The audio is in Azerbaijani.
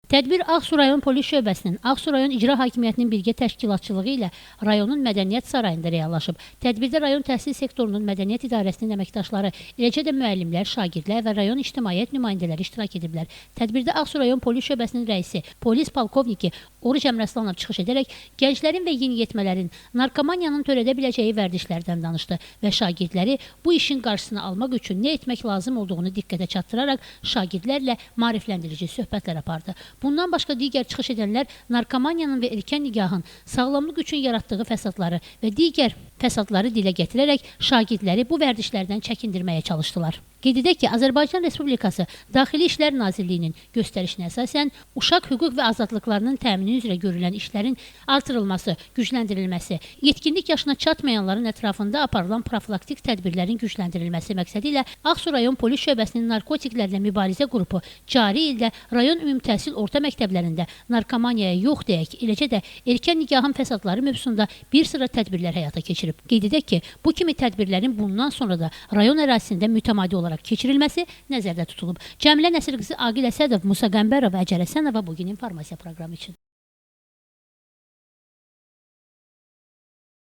Tədbir Ağsu rayon polis şöbəsinin, Ağsu rayon icra hakimiyyətinin birgə təşkilatçılığı ilə rayonun mədəniyyət sarayında reallaşıb. Tədbirdə rayon təhsil sektorunun mədəniyyət idarəsinin əməkdaşları, eləcə də müəllimlər, şagirdlər və rayon ictimaiyyət nümayəndələri iştirak ediblər. Tədbirdə Ağsu rayon polis şöbəsinin rəisi, polis polkovniki Oruc Əmraslanov çıxış edərək gənclərin və yeniyetmələrin narkomaniyanın törədə biləcəyi vərdişlərdən danışdı və şagirdləri bu işin qarşısını almaq üçün nə etmək lazım olduğunu diqqətə çatdıraraq şagirdlərlə maarifləndirici söhbətlər apardı. Bundan başqa digər çıxış edənlər narkomaniyanın və erkən nigahın sağlamlıq üçün yaratdığı fəsadları və digər fəsadları dilə gətirərək şagirdləri bu vərdişlərdən çəkindirməyə çalışdılar. Qeyd edək ki, Azərbaycan Respublikası Daxili İşlər Nazirliyinin göstərişinə əsasən uşaq hüquq və azadlıqlarının təmini üzrə görülən işlərin artırılması, gücləndirilməsi, yetkinlik yaşına çatmayanların ətrafında aparılan profilaktik tədbirlərin gücləndirilməsi məqsədi ilə Ağsu rayon polis şöbəsinin narkotiklərlə mübarizə qrupu cari ildə rayon ümumi təhsil orta məktəblərində narkomaniyaya yox deyək, eləcə də erkən nigahın fəsadları mövzusunda bir sıra tədbirlər həyata keçirib. Qeyd edək ki, bu kimi tədbirlərin bundan sonra da rayon ərazisində mütəmadi olaraq keçirilməsi nəzərdə tutulub. Cəmilə Nəsir qızı Aqil Əsədov, Musa Qəmbərov, Əcər Əsənova bugün informasiya proqramı üçün.